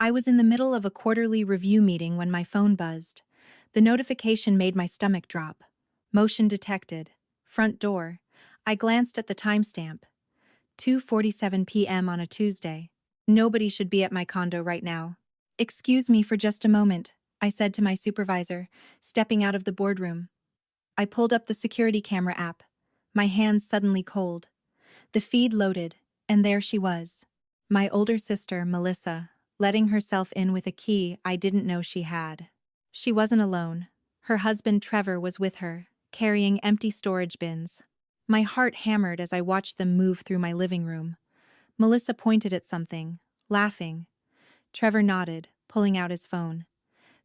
I was in the middle of a quarterly review meeting when my phone buzzed. The notification made my stomach drop. Motion detected. Front door. I glanced at the timestamp. 2:47 p.m. on a Tuesday. Nobody should be at my condo right now. "Excuse me for just a moment," I said to my supervisor, stepping out of the boardroom. I pulled up the security camera app. My hands suddenly cold. The feed loaded, and there she was. My older sister, Melissa, letting herself in with a key I didn't know she had. She wasn't alone. Her husband Trevor was with her, carrying empty storage bins. My heart hammered as I watched them move through my living room. Melissa pointed at something, laughing. Trevor nodded, pulling out his phone.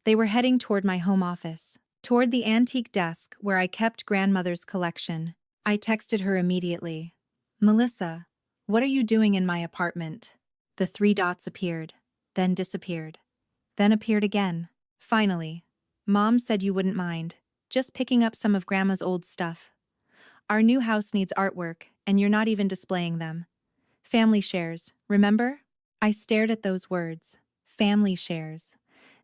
They were heading toward my home office, toward the antique desk where I kept grandmother's collection. I texted her immediately. "Melissa, what are you doing in my apartment?" The three dots appeared, then disappeared, then appeared again. Finally, "Mom said you wouldn't mind, just picking up some of Grandma's old stuff. Our new house needs artwork, and you're not even displaying them. Family shares, remember?" I stared at those words. Family shares.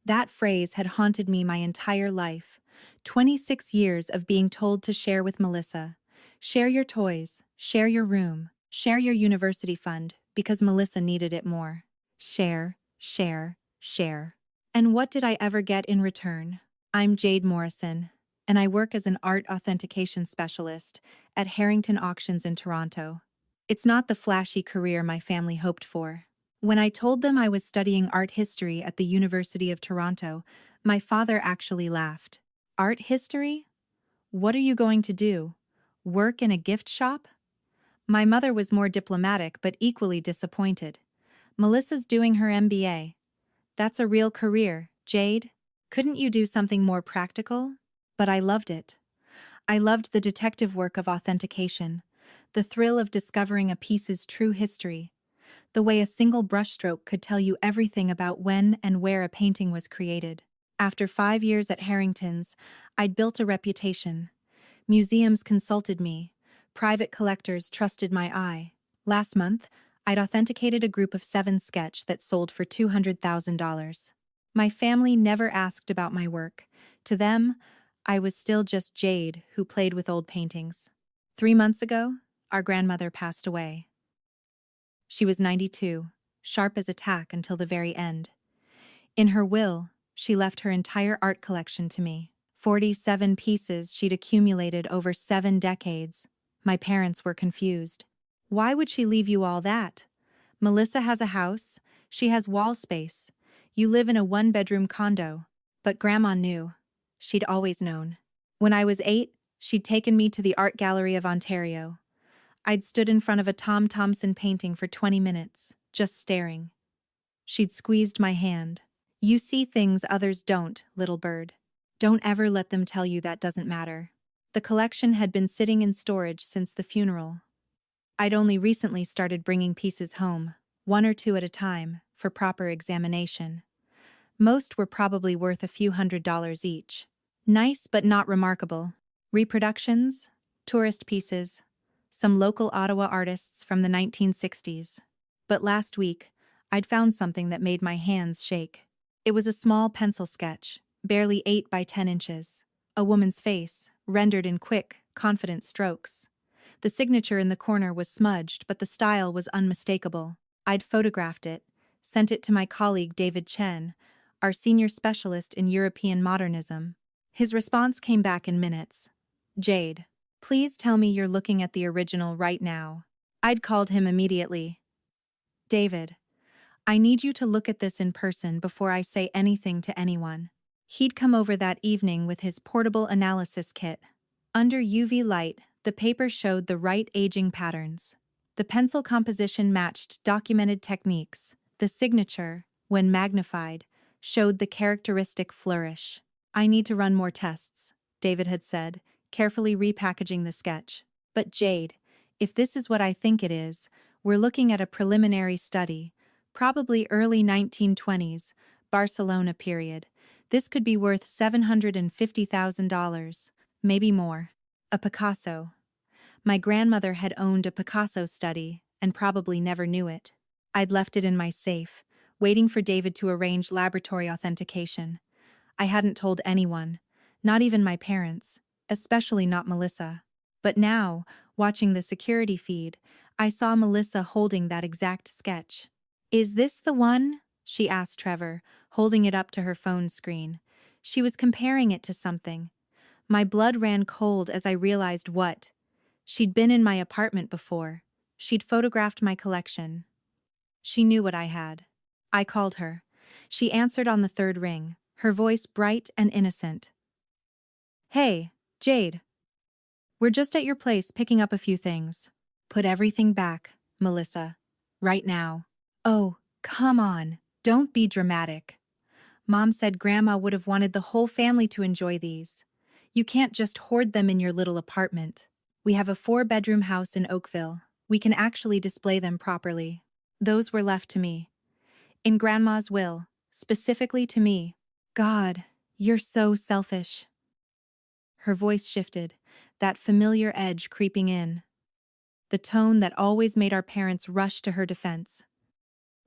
That phrase had haunted me my entire life. 26 years of being told to share with Melissa. Share your toys, share your room, share your university fund, because Melissa needed it more. Share, share, share. And what did I ever get in return? I'm Jade Morrison, and I work as an art authentication specialist at Harrington Auctions in Toronto. It's not the flashy career my family hoped for. When I told them I was studying art history at the University of Toronto, my father actually laughed. "Art history? What are you going to do? Work in a gift shop?" My mother was more diplomatic but equally disappointed. "Melissa's doing her MBA. That's a real career, Jade. Couldn't you do something more practical?" But I loved it. I loved the detective work of authentication, the thrill of discovering a piece's true history, the way a single brushstroke could tell you everything about when and where a painting was created. After 5 years at Harrington's, I'd built a reputation. Museums consulted me. Private collectors trusted my eye. Last month, I'd authenticated a group of 7 sketch that sold for $200,000. My family never asked about my work. To them, I was still just Jade who played with old paintings. 3 months ago, our grandmother passed away. She was 92, sharp as a tack until the very end. In her will, she left her entire art collection to me. 47 pieces she'd accumulated over 7 decades. My parents were confused. "Why would she leave you all that? Melissa has a house, she has wall space. You live in a 1-bedroom condo." But Grandma knew. She'd always known. When I was 8, she'd taken me to the Art Gallery of Ontario. I'd stood in front of a Tom Thomson painting for 20 minutes, just staring. She'd squeezed my hand. "You see things others don't, little bird. Don't ever let them tell you that doesn't matter." The collection had been sitting in storage since the funeral. I'd only recently started bringing pieces home, 1 or 2 at a time, for proper examination. Most were probably worth a few $100s each. Nice but not remarkable. Reproductions, tourist pieces, some local Ottawa artists from the 1960s. But last week, I'd found something that made my hands shake. It was a small pencil sketch, barely 8 by 10 inches. A woman's face, rendered in quick, confident strokes. The signature in the corner was smudged, but the style was unmistakable. I'd photographed it, sent it to my colleague David Chen, our senior specialist in European modernism. His response came back in minutes. "Jade, please tell me you're looking at the original right now." I'd called him immediately. "David, I need you to look at this in person before I say anything to anyone." He'd come over that evening with his portable analysis kit. Under UV light, the paper showed the right aging patterns. The pencil composition matched documented techniques. The signature, when magnified, showed the characteristic flourish. "I need to run more tests," David had said, carefully repackaging the sketch. "But Jade, if this is what I think it is, we're looking at a preliminary study, probably early 1920s, Barcelona period. This could be worth $750,000, maybe more." A Picasso. My grandmother had owned a Picasso study and probably never knew it. I'd left it in my safe, waiting for David to arrange laboratory authentication. I hadn't told anyone, not even my parents, especially not Melissa. But now, watching the security feed, I saw Melissa holding that exact sketch. "Is this the one?" she asked Trevor, holding it up to her phone screen. She was comparing it to something. My blood ran cold as I realized what. She'd been in my apartment before. She'd photographed my collection. She knew what I had. I called her. She answered on the third ring, her voice bright and innocent. "Hey, Jade. We're just at your place picking up a few things. Put everything back, Melissa. Right now." "Oh, come on. Don't be dramatic. Mom said Grandma would have wanted the whole family to enjoy these. You can't just hoard them in your little apartment. We have a 4-bedroom house in Oakville. We can actually display them properly." Those were left to me. In Grandma's will, specifically to me. "God, you're so selfish." Her voice shifted, that familiar edge creeping in. The tone that always made our parents rush to her defense.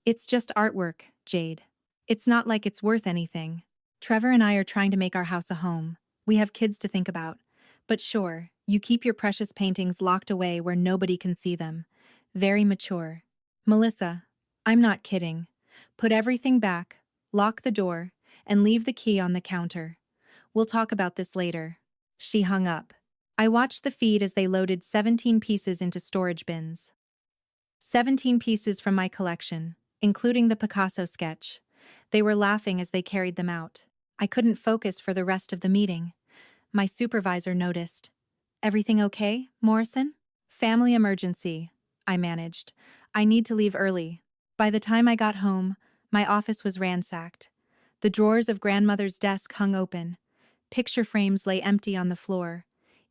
"It's just artwork, Jade. It's not like it's worth anything. Trevor and I are trying to make our house a home. We have kids to think about. But sure, you keep your precious paintings locked away where nobody can see them. Very mature." "Melissa, I'm not kidding. Put everything back, lock the door, and leave the key on the counter. We'll talk about this later." She hung up. I watched the feed as they loaded 17 pieces into storage bins. 17 pieces from my collection, including the Picasso sketch. They were laughing as they carried them out. I couldn't focus for the rest of the meeting. My supervisor noticed. "Everything okay, Morrison?" "Family emergency," I managed. "I need to leave early." By the time I got home, my office was ransacked. The drawers of Grandmother's desk hung open. Picture frames lay empty on the floor.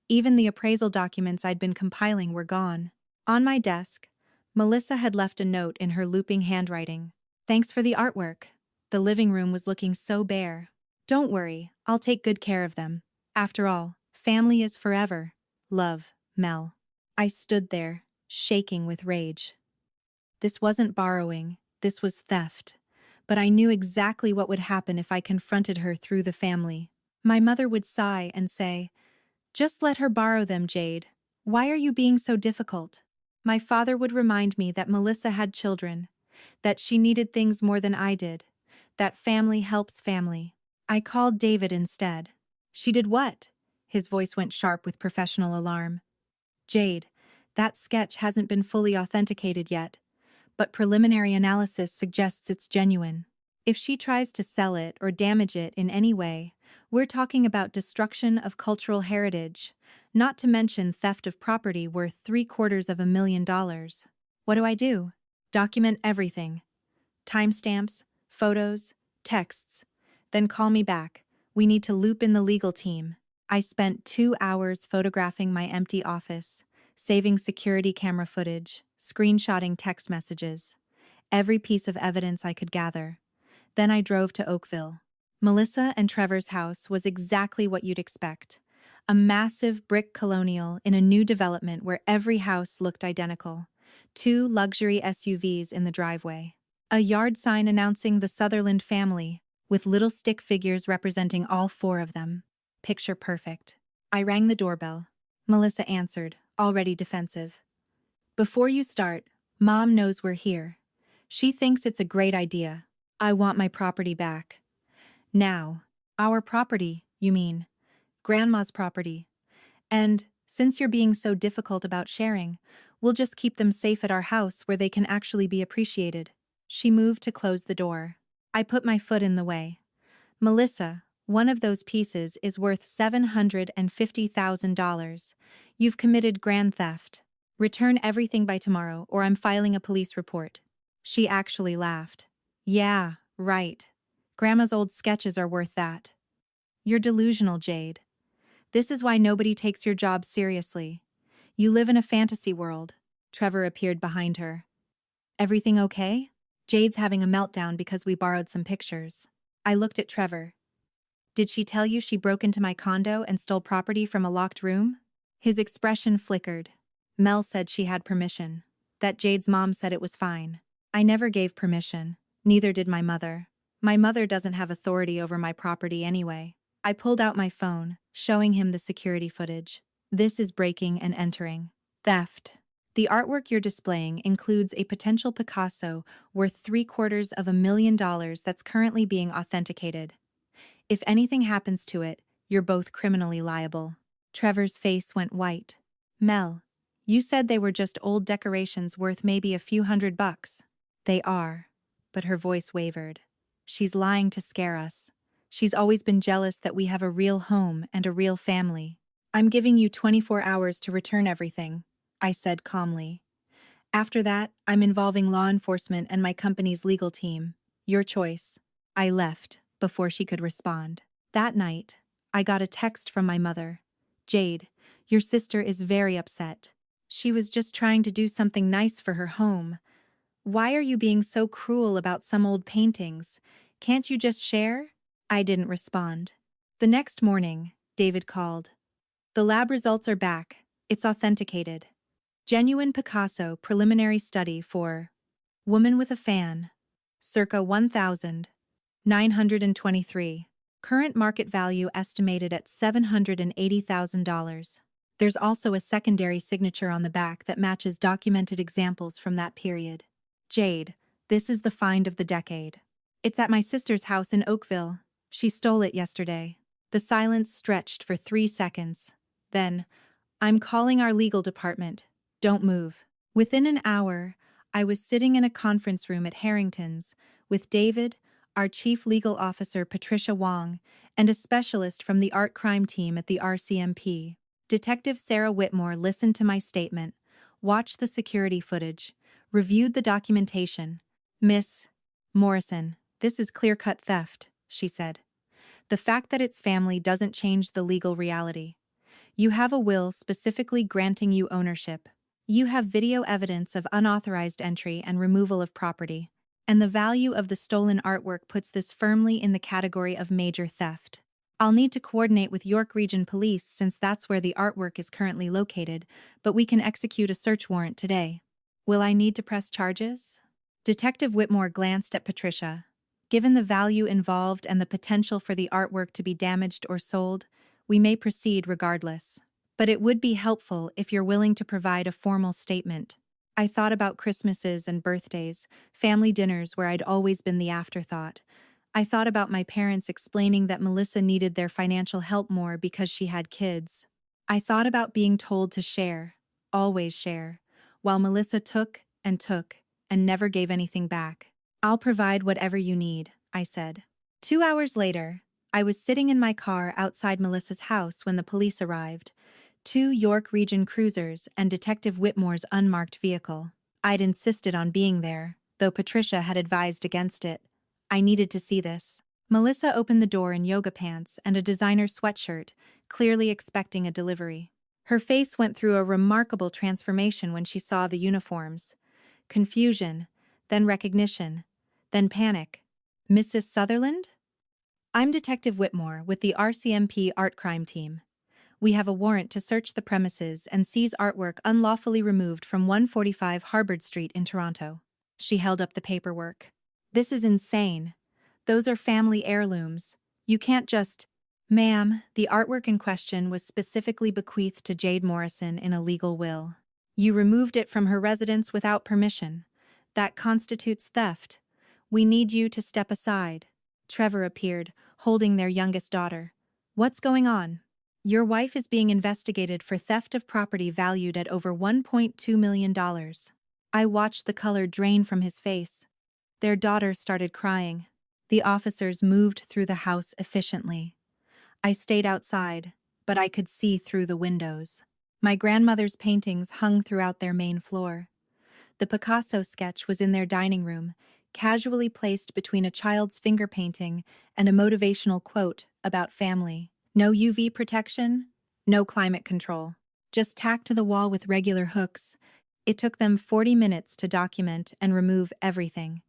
Even the appraisal documents I'd been compiling were gone. On my desk, Melissa had left a note in her looping handwriting. "Thanks for the artwork. The living room was looking so bare. Don't worry, I'll take good care of them. After all, family is forever. Love, Mel." I stood there, shaking with rage. This wasn't borrowing, this was theft. But I knew exactly what would happen if I confronted her through the family. My mother would sigh and say, "Just let her borrow them, Jade. Why are you being so difficult?" My father would remind me that Melissa had children, that she needed things more than I did, that family helps family. I called David instead. "She did what?" His voice went sharp with professional alarm. "Jade, that sketch hasn't been fully authenticated yet, but preliminary analysis suggests it's genuine. If she tries to sell it or damage it in any way, we're talking about destruction of cultural heritage, not to mention theft of property worth $750,000. What do I do? Document everything. Timestamps, photos, texts. Then call me back. We need to loop in the legal team." I spent 2 hours photographing my empty office, saving security camera footage, screenshotting text messages. Every piece of evidence I could gather. Then I drove to Oakville. Melissa and Trevor's house was exactly what you'd expect. A massive brick colonial in a new development where every house looked identical. 2 luxury SUVs in the driveway. A yard sign announcing the Sutherland family, with little stick figures representing all 4 of them. Picture perfect. I rang the doorbell. Melissa answered, already defensive. "Before you start, Mom knows we're here. She thinks it's a great idea. I want my property back." "Now." "Our property, you mean?" "Grandma's property. And, since you're being so difficult about sharing, we'll just keep them safe at our house where they can actually be appreciated." She moved to close the door. I put my foot in the way. "Melissa, one of those pieces is worth $750,000. You've committed grand theft. Return everything by tomorrow or I'm filing a police report." She actually laughed. "Yeah, right. Grandma's old sketches are worth that." "You're delusional, Jade. This is why nobody takes your job seriously. You live in a fantasy world." Trevor appeared behind her. "Everything okay?" "Jade's having a meltdown because we borrowed some pictures." I looked at Trevor. "Did she tell you she broke into my condo and stole property from a locked room?" His expression flickered. "Mel said she had permission. That Jade's mom said it was fine." "I never gave permission. Neither did my mother. My mother doesn't have authority over my property anyway. I pulled out my phone, showing him the security footage. This is breaking and entering. Theft. The artwork you're displaying includes a potential Picasso worth $780K that's currently being authenticated. If anything happens to it, you're both criminally liable. Trevor's face went white. Mel, you said they were just old decorations worth maybe a few $100. They are. But her voice wavered. She's lying to scare us. She's always been jealous that we have a real home and a real family. I'm giving you 24 hours to return everything, I said calmly. After that, I'm involving law enforcement and my company's legal team. Your choice. I left before she could respond. That night, I got a text from my mother. Jade, your sister is very upset. She was just trying to do something nice for her home. Why are you being so cruel about some old paintings? Can't you just share? I didn't respond. The next morning, David called. The lab results are back. It's authenticated. Genuine Picasso preliminary study for Woman with a Fan, circa 1,923. Current market value estimated at $780,000. There's also a secondary signature on the back that matches documented examples from that period. Jade, this is the find of the decade. It's at my sister's house in Oakville. She stole it yesterday. The silence stretched for 3 seconds. Then, I'm calling our legal department. Don't move. Within an hour, I was sitting in a conference room at Harrington's with David, our chief legal officer Patricia Wong, and a specialist from the art crime team at the RCMP. Detective Sarah Whitmore listened to my statement, watched the security footage, reviewed the documentation. Miss Morrison, this is clear-cut theft, she said. The fact that it's family doesn't change the legal reality. You have a will specifically granting you ownership. You have video evidence of unauthorized entry and removal of property, and the value of the stolen artwork puts this firmly in the category of major theft. I'll need to coordinate with York Region Police since that's where the artwork is currently located, but we can execute a search warrant today. Will I need to press charges? Detective Whitmore glanced at Patricia. Given the value involved and the potential for the artwork to be damaged or sold, we may proceed regardless. But it would be helpful if you're willing to provide a formal statement. I thought about Christmases and birthdays, family dinners where I'd always been the afterthought. I thought about my parents explaining that Melissa needed their financial help more because she had kids. I thought about being told to share, always share, while Melissa took and never gave anything back. I'll provide whatever you need, I said. 2 hours later, I was sitting in my car outside Melissa's house when the police arrived. 2 York Region cruisers and Detective Whitmore's unmarked vehicle. I'd insisted on being there, though Patricia had advised against it. I needed to see this. Melissa opened the door in yoga pants and a designer sweatshirt, clearly expecting a delivery. Her face went through a remarkable transformation when she saw the uniforms. Confusion, then recognition, then panic. Mrs. Sutherland? I'm Detective Whitmore with the RCMP Art Crime Team. We have a warrant to search the premises and seize artwork unlawfully removed from 145 Harvard Street in Toronto. She held up the paperwork. This is insane. Those are family heirlooms. You can't just... Ma'am, the artwork in question was specifically bequeathed to Jade Morrison in a legal will. You removed it from her residence without permission. That constitutes theft. We need you to step aside. Trevor appeared, holding their youngest daughter. What's going on? Your wife is being investigated for theft of property valued at over $1.2 million. I watched the color drain from his face. Their daughter started crying. The officers moved through the house efficiently. I stayed outside, but I could see through the windows. My grandmother's paintings hung throughout their main floor. The Picasso sketch was in their dining room, casually placed between a child's finger painting and a motivational quote about family. No UV protection, no climate control. Just tacked to the wall with regular hooks. It took them 40 minutes to document and remove everything.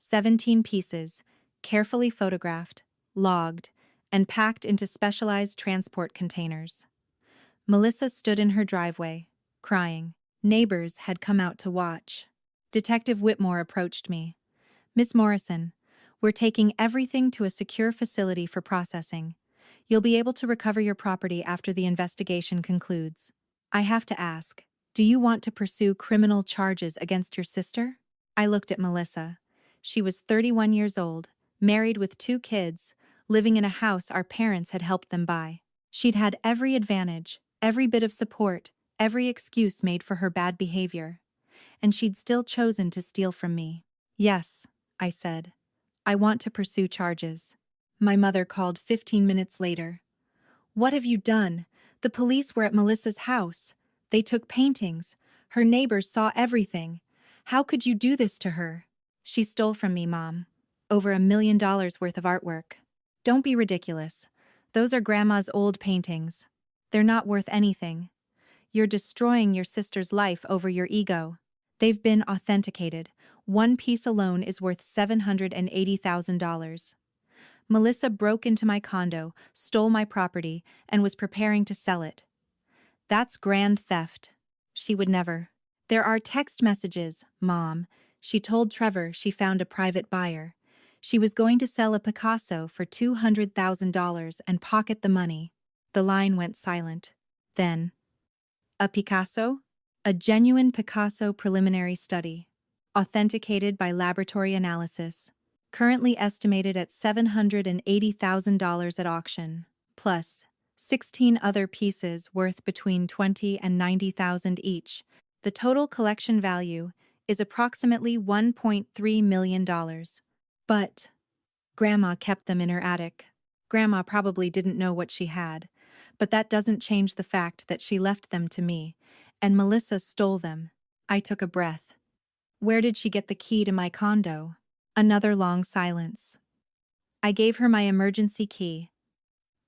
17 pieces, carefully photographed, logged, and packed into specialized transport containers. Melissa stood in her driveway, crying. Neighbors had come out to watch. Detective Whitmore approached me. Miss Morrison, we're taking everything to a secure facility for processing. You'll be able to recover your property after the investigation concludes. I have to ask, do you want to pursue criminal charges against your sister? I looked at Melissa. She was 31 years old, married with 2 kids, living in a house our parents had helped them buy. She'd had every advantage, every bit of support, every excuse made for her bad behavior. And she'd still chosen to steal from me. Yes, I said. I want to pursue charges. My mother called 15 minutes later. What have you done? The police were at Melissa's house. They took paintings. Her neighbors saw everything. How could you do this to her? She stole from me, Mom. Over $1 million worth of artwork. Don't be ridiculous. Those are Grandma's old paintings. They're not worth anything. You're destroying your sister's life over your ego. They've been authenticated. One piece alone is worth $780,000. Melissa broke into my condo, stole my property, and was preparing to sell it. That's grand theft. She would never. There are text messages, Mom. She told Trevor she found a private buyer. She was going to sell a Picasso for $200,000 and pocket the money. The line went silent. Then, a Picasso? A genuine Picasso preliminary study. Authenticated by laboratory analysis. Currently estimated at $780,000 at auction. Plus, 16 other pieces worth between $20,000 and $90,000 each. The total collection value is approximately $1.3 million. But Grandma kept them in her attic. Grandma probably didn't know what she had, but that doesn't change the fact that she left them to me, and Melissa stole them. I took a breath. Where did she get the key to my condo? Another long silence. I gave her my emergency key.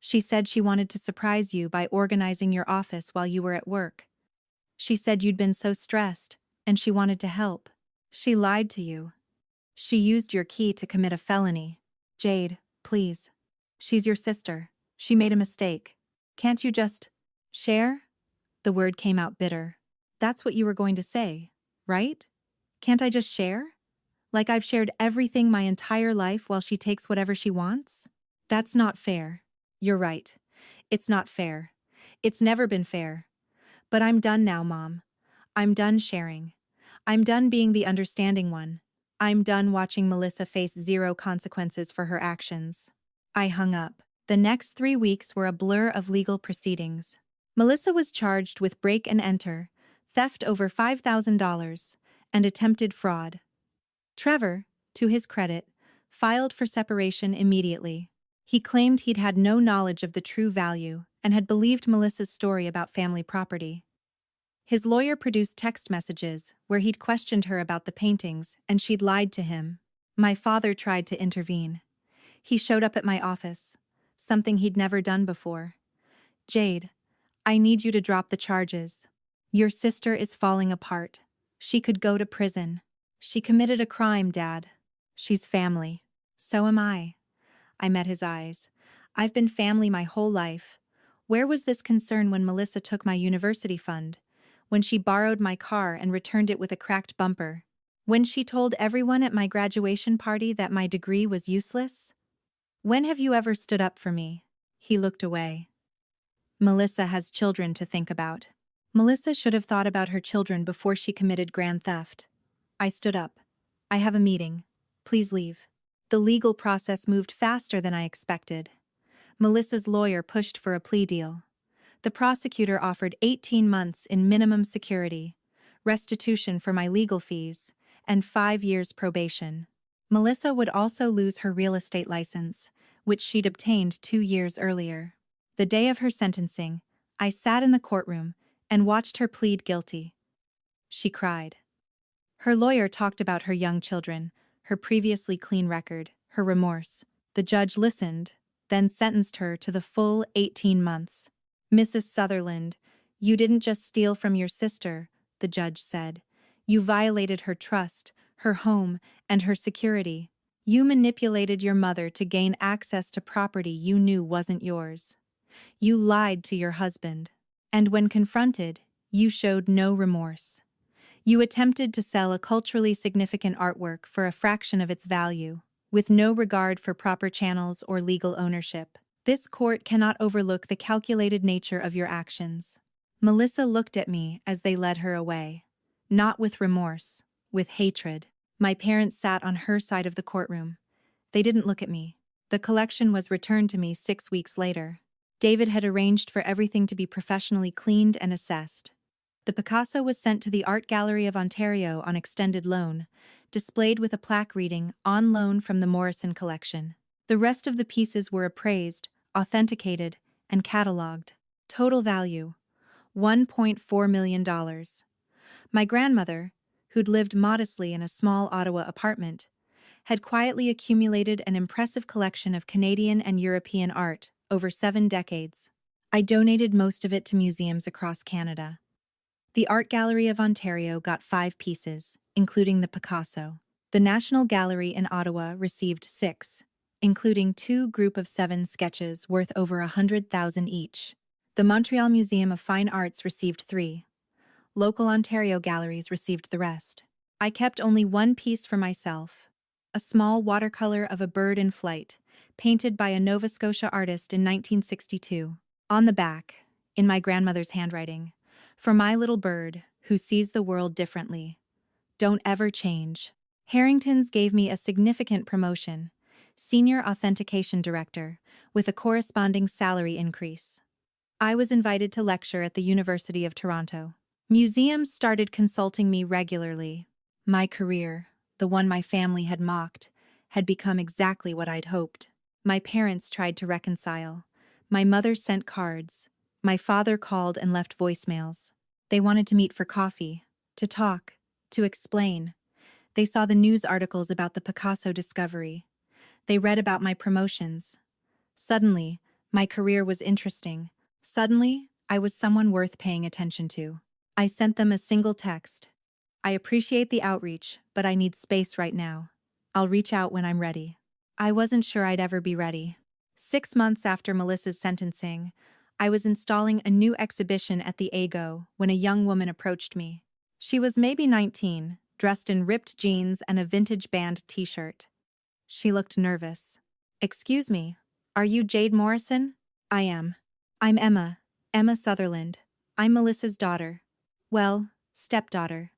She said she wanted to surprise you by organizing your office while you were at work. She said you'd been so stressed, and she wanted to help. She lied to you. She used your key to commit a felony. Jade, please. She's your sister. She made a mistake. Can't you just share? The word came out bitter. That's what you were going to say, right? Can't I just share? Like I've shared everything my entire life while she takes whatever she wants? That's not fair. You're right. It's not fair. It's never been fair. But I'm done now, Mom. I'm done sharing. I'm done being the understanding one. I'm done watching Melissa face zero consequences for her actions. I hung up. The next 3 weeks were a blur of legal proceedings. Melissa was charged with break and enter, theft over $5,000, and attempted fraud. Trevor, to his credit, filed for separation immediately. He claimed he'd had no knowledge of the true value and had believed Melissa's story about family property. His lawyer produced text messages where he'd questioned her about the paintings and she'd lied to him. My father tried to intervene. He showed up at my office, something he'd never done before. Jade, I need you to drop the charges. Your sister is falling apart. She could go to prison. She committed a crime, Dad. She's family. So am I. I met his eyes. I've been family my whole life. Where was this concern when Melissa took my university fund? When she borrowed my car and returned it with a cracked bumper? When she told everyone at my graduation party that my degree was useless? When have you ever stood up for me? He looked away. Melissa has children to think about. Melissa should have thought about her children before she committed grand theft. I stood up. I have a meeting. Please leave. The legal process moved faster than I expected. Melissa's lawyer pushed for a plea deal. The prosecutor offered 18 months in minimum security, restitution for my legal fees, and 5 years probation. Melissa would also lose her real estate license, which she'd obtained 2 years earlier. The day of her sentencing, I sat in the courtroom and watched her plead guilty. She cried. Her lawyer talked about her young children, her previously clean record, her remorse. The judge listened, then sentenced her to the full 18 months. Mrs. Sutherland, you didn't just steal from your sister, the judge said. You violated her trust, her home, and her security. You manipulated your mother to gain access to property you knew wasn't yours. You lied to your husband. And when confronted, you showed no remorse. You attempted to sell a culturally significant artwork for a fraction of its value, with no regard for proper channels or legal ownership. This court cannot overlook the calculated nature of your actions. Melissa looked at me as they led her away. Not with remorse, with hatred. My parents sat on her side of the courtroom. They didn't look at me. The collection was returned to me 6 weeks later. David had arranged for everything to be professionally cleaned and assessed. The Picasso was sent to the Art Gallery of Ontario on extended loan, displayed with a plaque reading, "On loan from the Morrison collection." The rest of the pieces were appraised, authenticated, and catalogued. Total value: $1.4 million. My grandmother, who'd lived modestly in a small Ottawa apartment, had quietly accumulated an impressive collection of Canadian and European art over 7 decades. I donated most of it to museums across Canada. The Art Gallery of Ontario got 5 pieces, including the Picasso. The National Gallery in Ottawa received 6, including 2 group of 7 sketches worth over $100,000 each. The Montreal Museum of Fine Arts received 3. Local Ontario galleries received the rest. I kept only 1 piece for myself, a small watercolor of a bird in flight, painted by a Nova Scotia artist in 1962. On the back, in my grandmother's handwriting, "For my little bird, who sees the world differently. Don't ever change." Harrington's gave me a significant promotion, Senior Authentication Director, with a corresponding salary increase. I was invited to lecture at the University of Toronto. Museums started consulting me regularly. My career, the one my family had mocked, had become exactly what I'd hoped. My parents tried to reconcile. My mother sent cards. My father called and left voicemails. They wanted to meet for coffee, to talk, to explain. They saw the news articles about the Picasso discovery. They read about my promotions. Suddenly, my career was interesting. Suddenly, I was someone worth paying attention to. I sent them a single text. "I appreciate the outreach, but I need space right now. I'll reach out when I'm ready." I wasn't sure I'd ever be ready. 6 months after Melissa's sentencing, I was installing a new exhibition at the AGO when a young woman approached me. She was maybe 19, dressed in ripped jeans and a vintage band t-shirt. She looked nervous. "Excuse me, are you Jade Morrison?" "I am. I'm Emma Sutherland. I'm Melissa's daughter. Well, stepdaughter.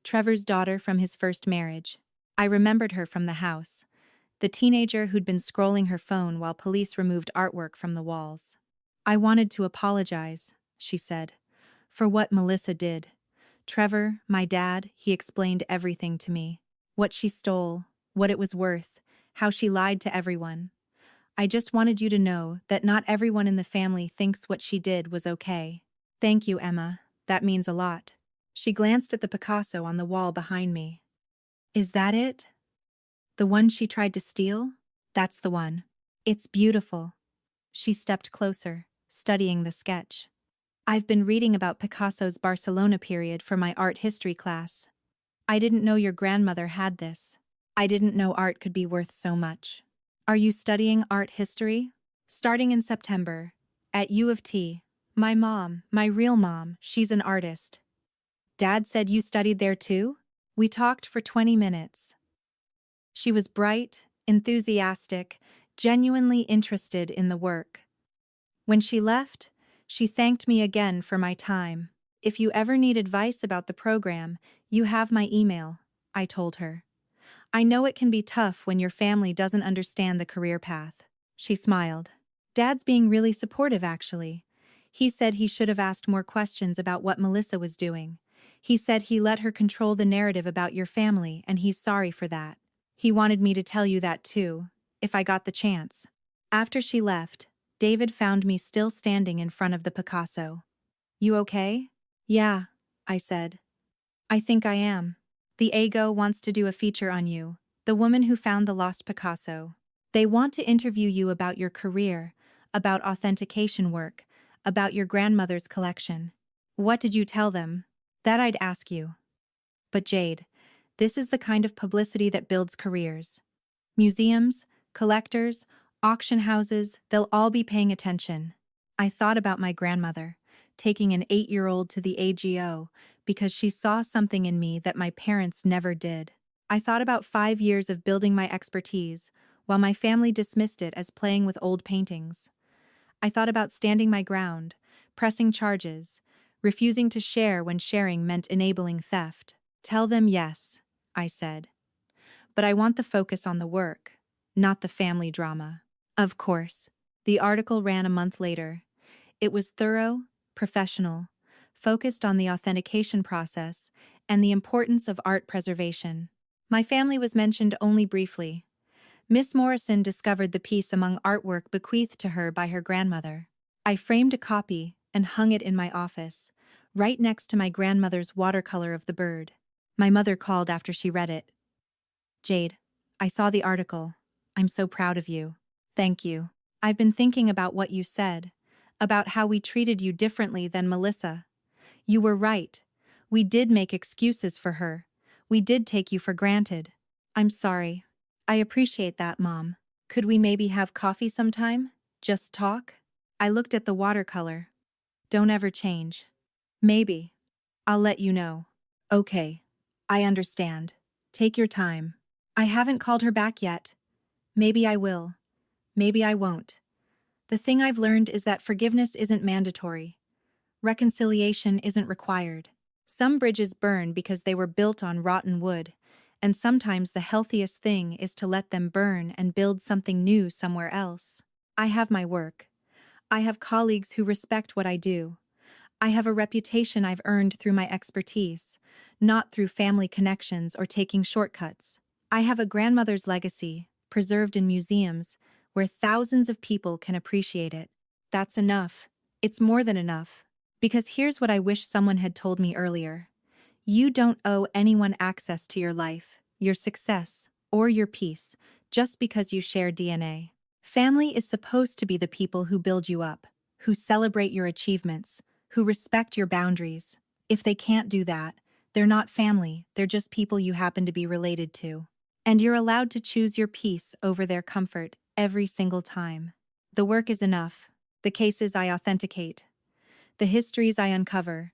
Trevor's daughter from his first marriage." I remembered her from the house, the teenager who'd been scrolling her phone while police removed artwork from the walls. "I wanted to apologize," she said, "for what Melissa did. Trevor, my dad, he explained everything to me. What she stole, what it was worth, how she lied to everyone. I just wanted you to know that not everyone in the family thinks what she did was okay." "Thank you, Emma. That means a lot." She glanced at the Picasso on the wall behind me. "Is that it? The one she tried to steal?" "That's the one. It's beautiful." She stepped closer, studying the sketch. "I've been reading about Picasso's Barcelona period for my art history class. I didn't know your grandmother had this. I didn't know art could be worth so much." "Are you studying art history?" "Starting in September, at U of T. My mom, my real mom, she's an artist." "Dad said you studied there too?" We talked for 20 minutes. She was bright, enthusiastic, genuinely interested in the work. When she left, she thanked me again for my time. "If you ever need advice about the program, you have my email," I told her. "I know it can be tough when your family doesn't understand the career path." She smiled. "Dad's being really supportive, actually. He said he should have asked more questions about what Melissa was doing. He said he let her control the narrative about your family, and he's sorry for that. He wanted me to tell you that too, if I got the chance." After she left, David found me still standing in front of the Picasso. "You okay?" "Yeah," I said. "I think I am. The AGO wants to do a feature on you, the woman who found the lost Picasso. They want to interview you about your career, about authentication work, about your grandmother's collection." "What did you tell them?" "That I'd ask you." "But Jade, this is the kind of publicity that builds careers. Museums, collectors, auction houses, they'll all be paying attention." I thought about my grandmother, taking an 8-year-old to the AGO because she saw something in me that my parents never did. I thought about 5 years of building my expertise, while my family dismissed it as playing with old paintings. I thought about standing my ground, pressing charges, refusing to share when sharing meant enabling theft. Tell them yes, I said. But I want the focus on the work, not the family drama. Of course. The article ran a month later. It was thorough, professional, focused on the authentication process and the importance of art preservation. My family was mentioned only briefly. Miss Morrison discovered the piece among artwork bequeathed to her by her grandmother. I framed a copy and hung it in my office, right next to my grandmother's watercolor of the bird. My mother called after she read it. "Jade, I saw the article. I'm so proud of you." "Thank you. I've been thinking about what you said, about how we treated you differently than Melissa. You were right. We did make excuses for her. We did take you for granted. I'm sorry. I appreciate that, Mom. Could we maybe have coffee sometime? Just talk?" I looked at the watercolor. "Don't ever change." "Maybe. I'll let you know." "Okay. I understand. Take your time." I haven't called her back yet. Maybe I will. Maybe I won't. The thing I've learned is that forgiveness isn't mandatory. Reconciliation isn't required. Some bridges burn because they were built on rotten wood, and sometimes the healthiest thing is to let them burn and build something new somewhere else. I have my work. I have colleagues who respect what I do. I have a reputation I've earned through my expertise, not through family connections or taking shortcuts. I have a grandmother's legacy, preserved in museums, where thousands of people can appreciate it. That's enough. It's more than enough. Because here's what I wish someone had told me earlier. You don't owe anyone access to your life, your success, or your peace, just because you share DNA. Family is supposed to be the people who build you up, who celebrate your achievements, who respect your boundaries. If they can't do that, they're not family, they're just people you happen to be related to. And you're allowed to choose your peace over their comfort every single time. The work is enough. The cases I authenticate. The histories I uncover.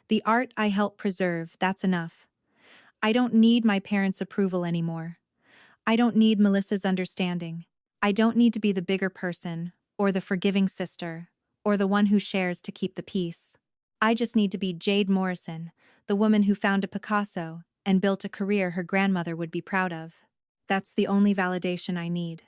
The art I help preserve, that's enough. I don't need my parents' approval anymore. I don't need Melissa's understanding. I don't need to be the bigger person, or the forgiving sister, or the one who shares to keep the peace. I just need to be Jade Morrison, the woman who found a Picasso and built a career her grandmother would be proud of. That's the only validation I need.